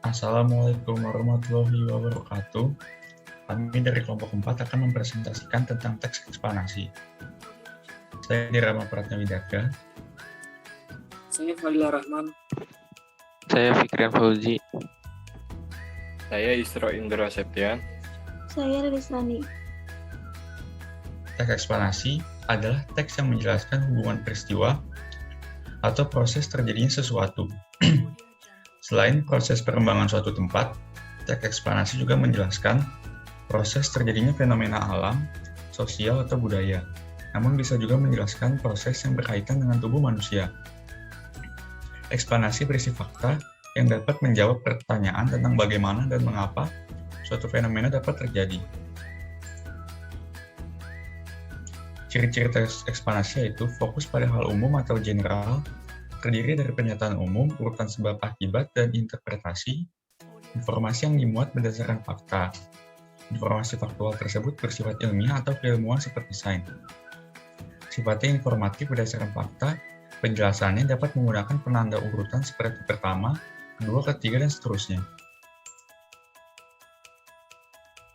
Assalamualaikum warahmatullahi wabarakatuh. Kami dari kelompok 4 akan mempresentasikan tentang teks eksplanasi. Saya Dirama Pratnawidarga. Saya Fadila Rahman. Saya Fikrian Fauzi. Saya Isro Indra Septian. Saya Lilis Rani. Teks eksplanasi adalah teks yang menjelaskan hubungan peristiwa atau proses terjadinya sesuatu. Selain proses perkembangan suatu tempat, teks eksplanasi juga menjelaskan proses terjadinya fenomena alam, sosial, atau budaya. Namun bisa juga menjelaskan proses yang berkaitan dengan tubuh manusia. Eksplanasi berisi fakta yang dapat menjawab pertanyaan tentang bagaimana dan mengapa suatu fenomena dapat terjadi. Ciri-ciri teks eksplanasi yaitu fokus pada hal umum atau general, terdiri dari pernyataan umum, urutan sebab akibat, dan interpretasi, informasi yang dimuat berdasarkan fakta. Informasi faktual tersebut bersifat ilmiah atau keilmuan seperti sains. Sifatnya informatif berdasarkan fakta, penjelasannya dapat menggunakan penanda urutan seperti pertama, kedua, ketiga, dan seterusnya.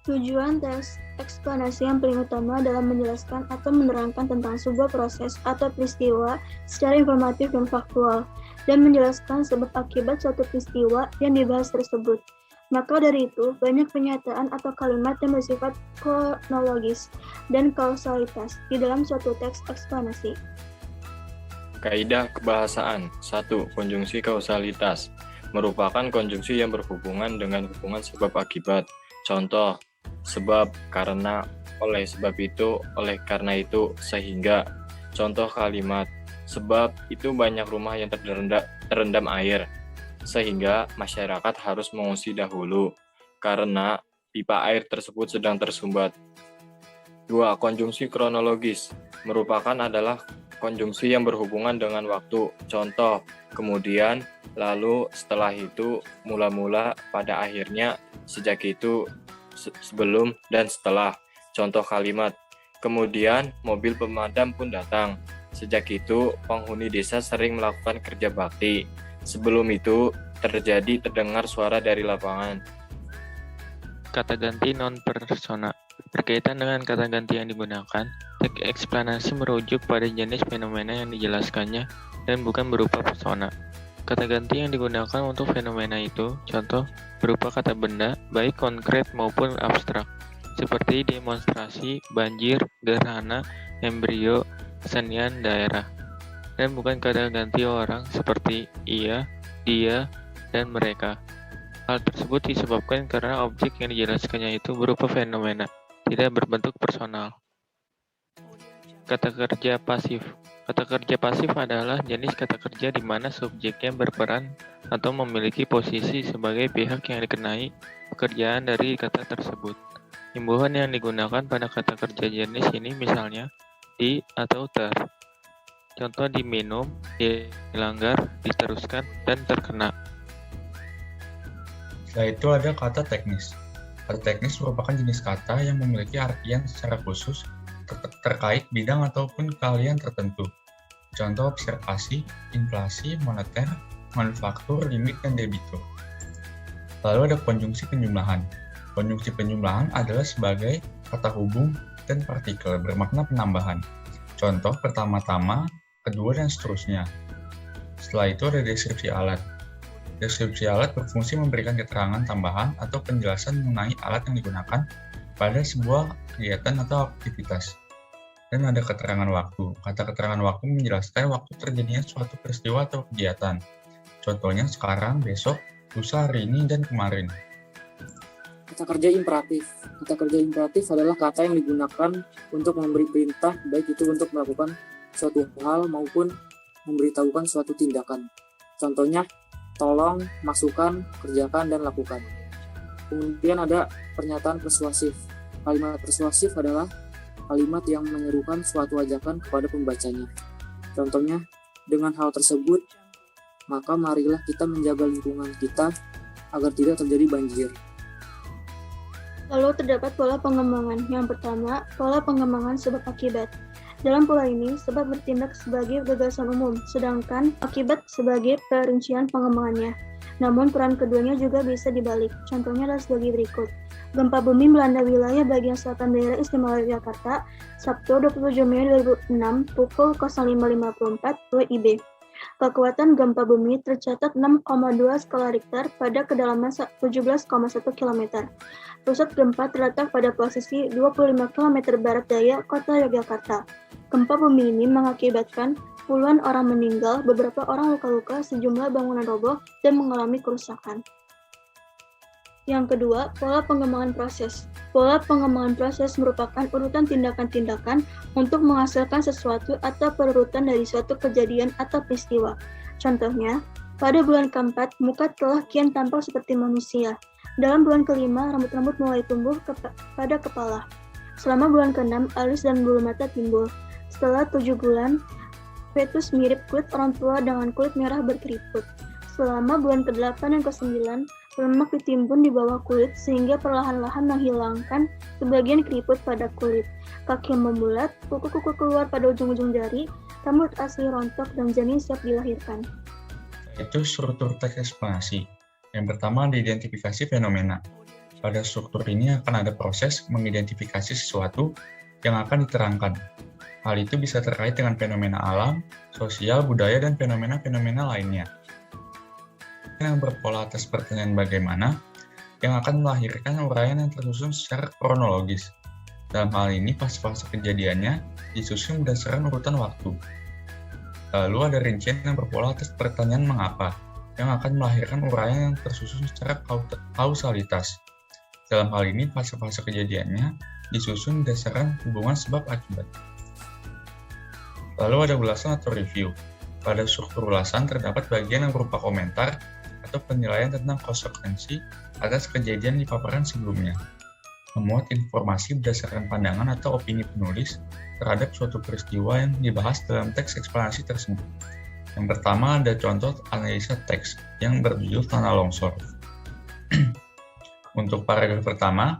Tujuan teks eksplanasi yang paling utama dalam menjelaskan atau menerangkan tentang sebuah proses atau peristiwa secara informatif dan faktual, dan menjelaskan sebab akibat suatu peristiwa yang dibahas tersebut. Maka dari itu, banyak pernyataan atau kalimat yang bersifat kronologis dan kausalitas di dalam suatu teks eksplanasi. Kaidah kebahasaan. 1. Konjungsi kausalitas merupakan konjungsi yang berhubungan dengan hubungan sebab akibat. Contoh, sebab, karena, oleh sebab itu, oleh karena itu, sehingga. Contoh kalimat, sebab itu banyak rumah yang terendam air, sehingga masyarakat harus mengungsi dahulu, karena pipa air tersebut sedang tersumbat. 2. Konjungsi kronologis merupakan adalah konjungsi yang berhubungan dengan waktu. Contoh, kemudian, lalu, setelah itu, mula-mula, pada akhirnya, sejak itu, sebelum, dan setelah. Contoh kalimat, kemudian mobil pemadam pun datang. Sejak itu, penghuni desa sering melakukan kerja bakti. Sebelum itu, terdengar suara dari lapangan. Kata ganti non-persona. Berkaitan dengan kata ganti yang digunakan, teks eksplanasi merujuk pada jenis fenomena yang dijelaskannya dan bukan berupa persona. Kata ganti yang digunakan untuk fenomena itu, contoh, berupa kata benda, baik konkret maupun abstrak, seperti demonstrasi, banjir, gerhana, embrio, kesenian daerah, dan bukan kata ganti orang seperti ia, dia, dan mereka. Hal tersebut disebabkan karena objek yang dijelaskannya itu berupa fenomena, tidak berbentuk personal. Kata kerja pasif. Kata kerja pasif adalah jenis kata kerja di mana subjeknya berperan atau memiliki posisi sebagai pihak yang dikenai pekerjaan dari kata tersebut. Imbuhan yang digunakan pada kata kerja jenis ini misalnya di atau ter. Contoh diminum, dilanggar, diteruskan, dan terkena. Setelah itu ada kata teknis. Kata teknis merupakan jenis kata yang memiliki artian secara khusus terkait bidang ataupun keahlian tertentu. Contoh observasi, inflasi, moneter, manufaktur, limit, dan debitur. Lalu ada konjungsi penjumlahan. Konjungsi penjumlahan adalah sebagai kata hubung dan partikel bermakna penambahan. Contoh pertama-tama, kedua, dan seterusnya. Setelah itu ada deskripsi alat. Deskripsi alat berfungsi memberikan keterangan tambahan atau penjelasan mengenai alat yang digunakan pada sebuah kegiatan atau aktivitas. Dan ada keterangan waktu. Kata keterangan waktu menjelaskan waktu terjadinya suatu peristiwa atau kegiatan. Contohnya sekarang, besok, lusa, hari ini, dan kemarin. Kata kerja imperatif. Kata kerja imperatif adalah kata yang digunakan untuk memberi perintah, baik itu untuk melakukan suatu hal maupun memberitahukan suatu tindakan. Contohnya, tolong, masukkan, kerjakan, dan lakukan. Kemudian ada pernyataan persuasif. Kalimat persuasif adalah kalimat yang menyerukan suatu ajakan kepada pembacanya. Contohnya, dengan hal tersebut, maka marilah kita menjaga lingkungan kita agar tidak terjadi banjir. Lalu terdapat pola pengembangan. Yang pertama, pola pengembangan sebab akibat. Dalam pola ini, sebab bertindak sebagai gagasan umum, sedangkan akibat sebagai perincian pengembangannya. Namun peran keduanya juga bisa dibalik. Contohnya adalah sebagai berikut. Gempa bumi melanda wilayah bagian selatan daerah istimewa Yogyakarta, Sabtu 27 Mei 2006, pukul 05.54 WIB. Kekuatan gempa bumi tercatat 6,2 skala Richter pada kedalaman 17,1 km. Pusat gempa terletak pada posisi 25 km barat daya kota Yogyakarta. Gempa bumi ini mengakibatkan puluhan orang meninggal, beberapa orang luka-luka, sejumlah bangunan roboh, dan mengalami kerusakan. Yang kedua, pola pengembangan proses. Pola pengembangan proses merupakan urutan tindakan-tindakan untuk menghasilkan sesuatu atau perurutan dari suatu kejadian atau peristiwa. Contohnya, pada bulan keempat, muka telah kian tampak seperti manusia. Dalam bulan kelima, rambut-rambut mulai tumbuh pada kepala. Selama bulan keenam, alis dan bulu mata timbul. Setelah 7 bulan, fetus mirip kulit orang tua dengan kulit merah berkeriput. Selama bulan ke-8 dan ke-9, lemak ditimbun di bawah kulit sehingga perlahan-lahan menghilangkan sebagian keriput pada kulit. Kaki membulat, kuku-kuku keluar pada ujung-ujung jari, rambut asli rontok, dan janin siap dilahirkan. Itu struktur teks eksplanasi. Yang pertama, identifikasi fenomena. Pada struktur ini akan ada proses mengidentifikasi sesuatu yang akan diterangkan. Hal itu bisa terkait dengan fenomena alam, sosial, budaya, dan fenomena-fenomena lainnya. Yang berpola atas pertanyaan bagaimana, yang akan melahirkan uraian yang tersusun secara kronologis. Dalam hal ini, fase-fase kejadiannya disusun berdasarkan urutan waktu. Lalu ada rincian yang berpola atas pertanyaan mengapa, yang akan melahirkan uraian yang tersusun secara kausalitas. Dalam hal ini, fase-fase kejadiannya disusun berdasarkan hubungan sebab akibat. Lalu ada ulasan atau review. Pada struktur ulasan terdapat bagian yang berupa komentar atau penilaian tentang konsekuensi atas kejadian di paparan sebelumnya. Memuat informasi berdasarkan pandangan atau opini penulis terhadap suatu peristiwa yang dibahas dalam teks eksplanasi tersebut. Yang pertama ada contoh analisa teks yang berjudul Tanah Longsor. Untuk paragraf pertama,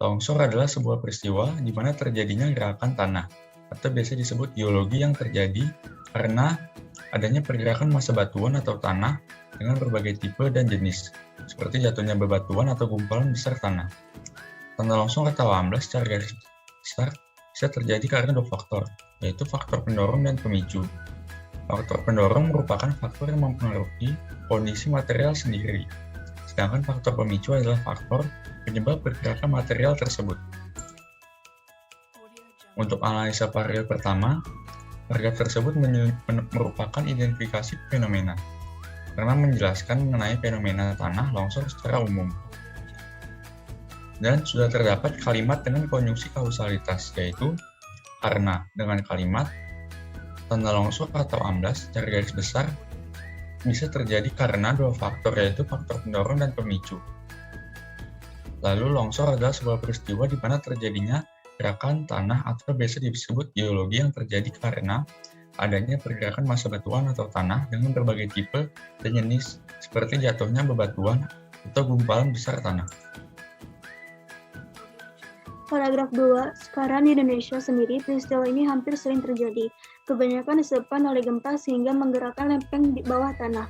longsor adalah sebuah peristiwa di mana terjadinya gerakan tanah, atau biasa disebut geologi yang terjadi karena adanya pergerakan massa batuan atau tanah dengan berbagai tipe dan jenis, seperti jatuhnya bebatuan atau gumpalan besar tanah. Tanah longsor atau amblas secara garis besar bisa terjadi karena dua faktor, yaitu faktor pendorong dan pemicu. Faktor pendorong merupakan faktor yang mempengaruhi kondisi material sendiri, sedangkan faktor pemicu adalah faktor penyebab pergerakan material tersebut. Untuk analisa paragraf pertama, paragraf tersebut merupakan identifikasi fenomena, karena menjelaskan mengenai fenomena tanah longsor secara umum. Dan sudah terdapat kalimat dengan konjungsi kausalitas, yaitu karena dengan kalimat tanah longsor atau amblas secara garis besar bisa terjadi karena dua faktor, yaitu faktor pendorong dan pemicu. Lalu longsor adalah sebuah peristiwa di mana terjadinya gerakan tanah atau biasa disebut geologi yang terjadi karena adanya pergerakan massa batuan atau tanah dengan berbagai tipe dan jenis, seperti jatuhnya bebatuan atau gumpalan besar tanah. Paragraf 2. Sekarang di Indonesia sendiri, peristiwa ini hampir sering terjadi. Kebanyakan disebabkan oleh gempa sehingga menggerakkan lempeng di bawah tanah,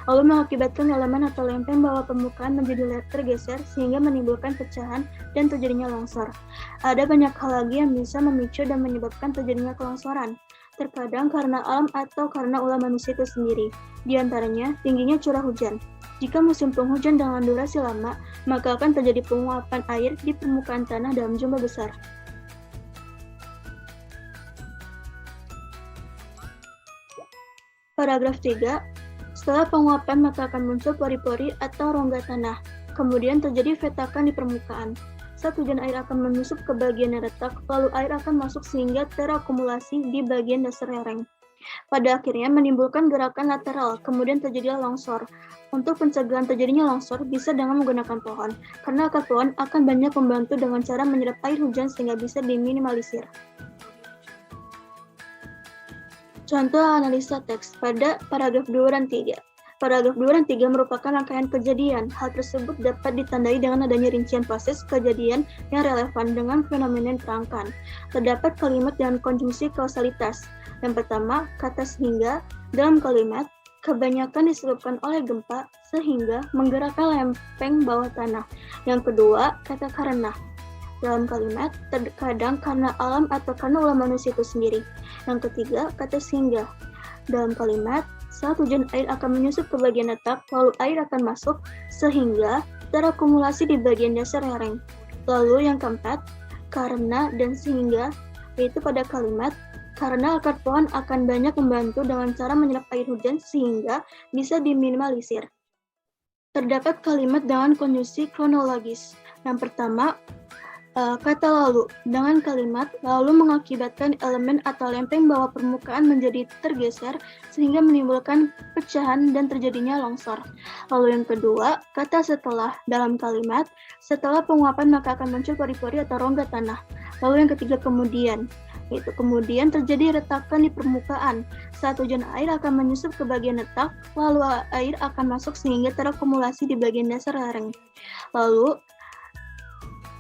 lalu mengakibatkan elemen atau lempeng bawah permukaan menjadi tergeser sehingga menimbulkan pecahan dan terjadinya longsor. Ada banyak hal lagi yang bisa memicu dan menyebabkan terjadinya kelongsoran, terkadang karena alam atau karena ulah manusia itu sendiri. Di antaranya, tingginya curah hujan. Jika musim penghujan dengan durasi lama, maka akan terjadi penguapan air di permukaan tanah dalam jumlah besar. Paragraf 3. Setelah penguapan, maka akan muncul pori-pori atau rongga tanah. Kemudian terjadi fetakan di permukaan. Saat hujan air akan menyusup ke bagian yang retak, lalu air akan masuk sehingga terakumulasi di bagian dasar lereng. Pada akhirnya menimbulkan gerakan lateral, kemudian terjadilah longsor. Untuk pencegahan terjadinya longsor bisa dengan menggunakan pohon, karena akar pohon akan banyak membantu dengan cara menyerap air hujan sehingga bisa diminimalisir. Contoh analisa teks pada paragraf 2 dan 3. Paragraf 2 dan 3 merupakan rangkaian kejadian. Hal tersebut dapat ditandai dengan adanya rincian proses kejadian yang relevan dengan fenomena yang diterangkan. Terdapat kalimat dengan konjungsi kausalitas. Yang pertama, kata sehingga. Dalam kalimat, kebanyakan disebabkan oleh gempa sehingga menggerakkan lempeng bawah tanah. Yang kedua, kata karena. Dalam kalimat, terkadang karena alam atau karena ulah manusia itu sendiri. Yang ketiga, kata sehingga. Dalam kalimat, saat hujan air akan menyusup ke bagian letak, lalu air akan masuk sehingga terakumulasi di bagian dasar lereng. Lalu yang keempat, karena dan sehingga, yaitu pada kalimat, karena akar pohon akan banyak membantu dengan cara menyerap air hujan sehingga bisa diminimalisir. Terdapat kalimat dengan konjungsi kronologis. Yang pertama, kata lalu. Dengan kalimat lalu mengakibatkan elemen atau lempeng bawah permukaan menjadi tergeser sehingga menimbulkan pecahan dan terjadinya longsor. Lalu yang kedua, kata setelah. Dalam kalimat, setelah penguapan maka akan muncul pori-pori atau rongga tanah. Lalu yang ketiga, kemudian. Yaitu kemudian terjadi retakan di permukaan. Saat hujan air akan menyusup ke bagian letak, lalu air akan masuk sehingga terakumulasi di bagian dasar lereng. Lalu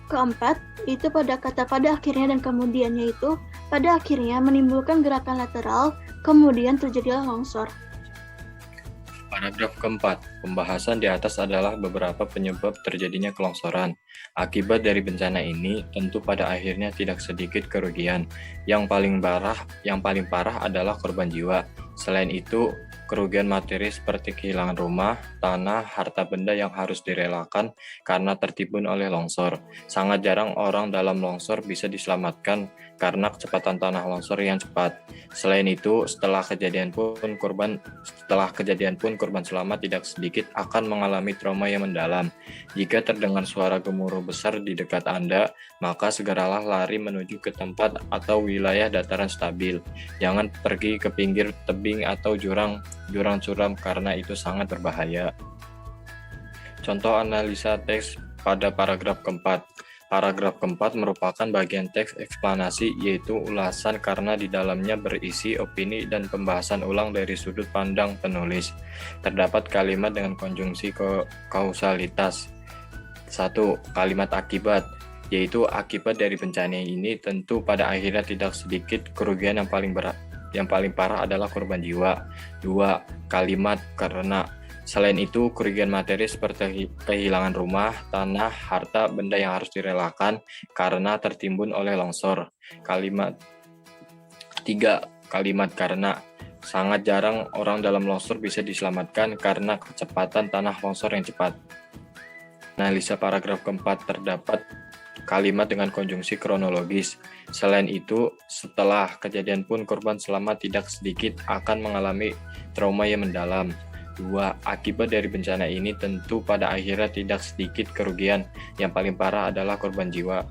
keempat, itu pada kata pada akhirnya dan kemudian, yaitu pada akhirnya menimbulkan gerakan lateral, kemudian terjadilah longsor. Paragraf keempat, pembahasan di atas adalah beberapa penyebab terjadinya kelongsoran. Akibat dari bencana ini, tentu pada akhirnya tidak sedikit kerugian. Yang paling parah adalah korban jiwa. Selain itu, kerugian materi seperti kehilangan rumah, tanah, harta benda yang harus direlakan karena tertimbun oleh longsor. Sangat jarang orang dalam longsor bisa diselamatkan karena kecepatan tanah longsor yang cepat. Selain itu, setelah kejadian pun korban selamat tidak sedikit akan mengalami trauma yang mendalam. Jika terdengar suara gemuruh besar di dekat Anda, maka segeralah lari menuju ke tempat atau wilayah dataran stabil. Jangan pergi ke pinggir tebing atau jurang curam karena itu sangat berbahaya. Contoh analisa teks pada paragraf keempat. Paragraf keempat merupakan bagian teks eksplanasi, yaitu ulasan karena di dalamnya berisi opini dan pembahasan ulang dari sudut pandang penulis. Terdapat kalimat dengan konjungsi kausalitas. 1. Kalimat akibat, yaitu akibat dari bencana ini tentu pada akhirnya tidak sedikit kerugian yang paling parah adalah korban jiwa. 2. Kalimat karena. Selain itu, kerugian materi seperti kehilangan rumah, tanah, harta, benda yang harus direlakan karena tertimbun oleh longsor. 3. Kalimat karena. Sangat jarang orang dalam longsor bisa diselamatkan karena kecepatan tanah longsor yang cepat. Analisa paragraf keempat, terdapat kalimat dengan konjungsi kronologis. Selain itu, setelah kejadian pun korban selamat tidak sedikit akan mengalami trauma yang mendalam. 2. Akibat dari bencana ini tentu pada akhirnya tidak sedikit kerugian. Yang paling parah adalah korban jiwa.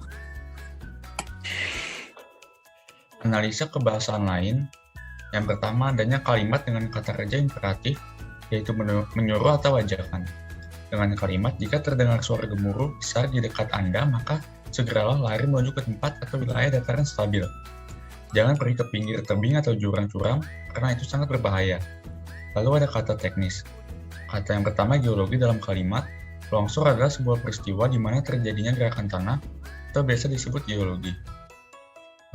Analisa kebahasaan lain. Yang pertama, adanya kalimat dengan kata kerja imperatif, yaitu menyuruh atau ajakan. Dengan kalimat, jika terdengar suara gemuruh besar di dekat Anda, maka segeralah lari menuju ke tempat atau wilayah dataran stabil. Jangan pergi ke pinggir tebing atau jurang curam, karena itu sangat berbahaya. Lalu ada kata teknis. Kata yang pertama, geologi. Dalam kalimat, longsor adalah sebuah peristiwa di mana terjadinya gerakan tanah atau biasa disebut geologi.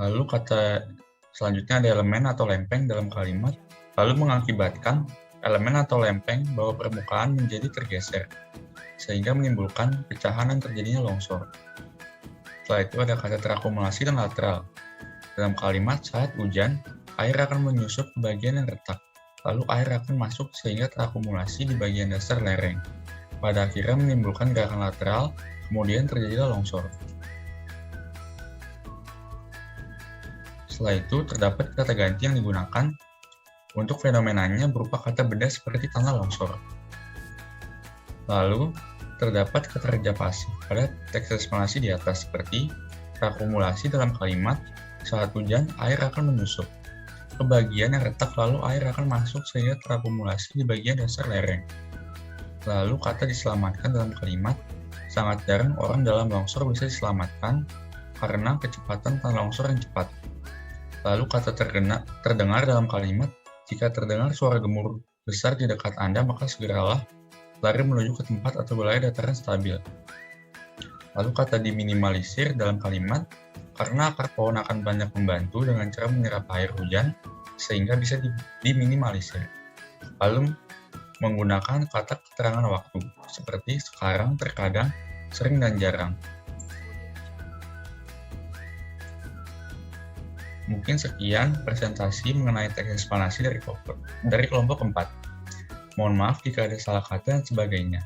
Lalu kata selanjutnya ada elemen atau lempeng dalam kalimat, lalu mengakibatkan elemen atau lempeng bawah permukaan menjadi tergeser, sehingga menimbulkan pecahan dan terjadinya longsor. Setelah itu ada kata terakumulasi dan lateral. Dalam kalimat, saat hujan, air akan menyusup ke bagian yang retak. Lalu air akan masuk sehingga terakumulasi di bagian dasar lereng. Pada akhirnya menimbulkan gerakan lateral, kemudian terjadilah longsor. Setelah itu, terdapat kata ganti yang digunakan untuk fenomenanya berupa kata benda seperti tanah longsor. Lalu, terdapat kata kerja pasif pada teks eksplanasi di atas seperti terakumulasi dalam kalimat, saat hujan air akan menyusup ke bagian yang retak, lalu air akan masuk sehingga terakumulasi di bagian dasar lereng. Lalu kata diselamatkan dalam kalimat, sangat jarang orang dalam longsor bisa diselamatkan karena kecepatan tanah longsor yang cepat. Lalu kata terdengar dalam kalimat, jika terdengar suara gemuruh besar di dekat Anda, maka segeralah lari menuju ke tempat atau wilayah dataran stabil. Lalu kata diminimalisir dalam kalimat, karena akar pohon akan banyak membantu dengan cara menyerap air hujan, sehingga bisa diminimalisir. Lalu menggunakan kata keterangan waktu, seperti sekarang, terkadang, sering, dan jarang. Mungkin sekian presentasi mengenai teks eksplanasi dari kelompok 4. Mohon maaf jika ada salah kata dan sebagainya.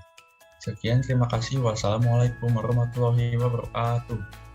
Sekian, terima kasih. Wassalamualaikum warahmatullahi wabarakatuh.